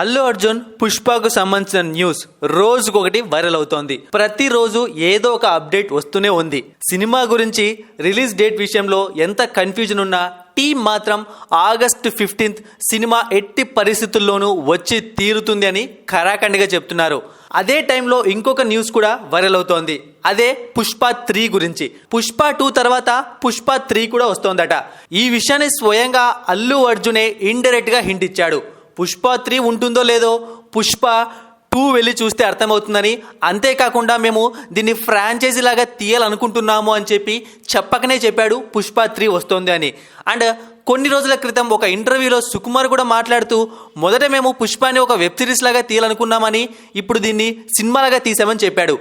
అల్లు అర్జున్ పుష్పకు సంబంధించిన news రోజుకొకటి viral అవుతోంది. ప్రతిరోజు ఏదో ఒక అప్డేట్ వస్తూనే ఉంది. సినిమా గురించి రిలీజ్ డేట్ విషయంలో ఎంత కన్ఫ్యూజన్ ఉన్నా టీం మాత్రం ఆగస్టు 15th సినిమా ఎట్టి పరిస్థితుల్లోనూ వచ్చి తీరుతుంది అని ఖరాఖండిగా చెప్తున్నారు. అదే టైంలో ఇంకొక న్యూస్ కూడా వైరల్ అవుతోంది. అదే పుష్ప 3 గురించి. పుష్ప 2 తర్వాత పుష్ప 3 కూడా వస్తోందట. ఈ విషయాన్ని స్వయంగా అల్లు అర్జునే ఇండైరెక్ట్ గా హింట్ ఇచ్చాడు. పుష్ప 3 ఉంటుందో లేదో పుష్ప 2 వెళ్ళి చూస్తే అర్థమవుతుందని, అంతేకాకుండా మేము దీన్ని ఫ్రాంచైజీ లాగా తీయాలనుకుంటున్నాము అని చెప్పకనే చెప్పాడు పుష్ప 3 వస్తుంది అని. అండ్ కొన్ని రోజుల క్రితం ఒక ఇంటర్వ్యూలో సుకుమార్ కూడా మాట్లాడుతూ మొదట మేము పుష్పాని ఒక వెబ్ సిరీస్ లాగా తీయాలనుకున్నామని, ఇప్పుడు దీన్ని సినిమాలాగా తీసామని చెప్పాడు.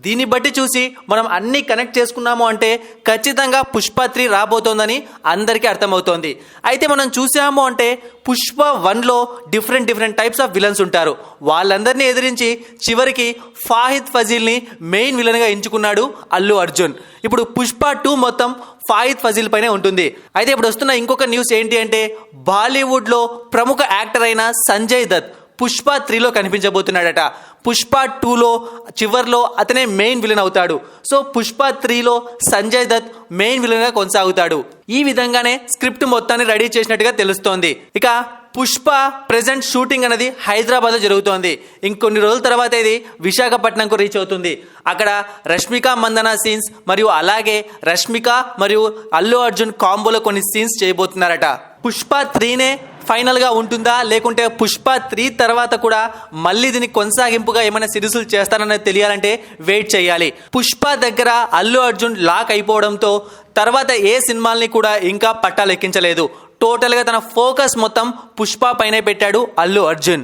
దీన్ని బట్టి చూసి మనం అన్ని కనెక్ట్ చేసుకున్నాము అంటే ఖచ్చితంగా పుష్ప 3 రాబోతోందని అందరికీ అర్థమవుతోంది. అయితే మనం చూసాము అంటే పుష్ప 1లో డిఫరెంట్ టైప్స్ ఆఫ్ విలన్స్ ఉంటారు. వాళ్ళందరినీ ఎదిరించి చివరికి ఫాహిద్ ఫజీల్ని మెయిన్ విలన్గా ఎంచుకున్నాడు అల్లు అర్జున్. ఇప్పుడు పుష్ప 2 మొత్తం ఫాహిద్ ఫజీల్ పైనే ఉంటుంది. అయితే ఇప్పుడు వస్తున్న ఇంకొక న్యూస్ ఏంటి అంటే బాలీవుడ్లో ప్రముఖ యాక్టర్ అయిన సంజయ్ దత్ పుష్ప 3లో కనిపించబోతున్నాడట. పుష్ప 2లో చివర్లో అతనే మెయిన్ విలన్ అవుతాడు. సో పుష్ప 3లో సంజయ్ దత్ మెయిన్ విలన్గా కొనసాగుతాడు. ఈ విధంగానే స్క్రిప్ట్ మొత్తాన్ని రెడీ చేసినట్టుగా తెలుస్తోంది. ఇక పుష్ప ప్రెజెంట్ షూటింగ్ అనేది హైదరాబాద్లో జరుగుతోంది. ఇంకొన్ని రోజుల తర్వాత ఇది విశాఖపట్నంకు రీచ్ అవుతుంది. అక్కడ రష్మిక మందన సీన్స్ మరియు అలాగే రష్మిక మరియు అల్లు అర్జున్ కాంబోలో కొన్ని సీన్స్ చేయబోతున్నారట. పుష్ప 3నే ఫైనల్గా ఉంటుందా, లేకుంటే పుష్ప 3 తర్వాత కూడా మళ్ళీ దీనికి కొనసాగింపుగా ఏమైనా సిరీస్లు చేస్తారనేది తెలియాలంటే వెయిట్ చేయాలి. పుష్ప దగ్గర అల్లు అర్జున్ లాక్ అయిపోవడంతో తర్వాత ఏ సినిమాల్ని కూడా ఇంకా పట్టాలెక్కించలేదు. టోటల్గా తన ఫోకస్ మొత్తం పుష్ప పైనే పెట్టాడు అల్లు అర్జున్.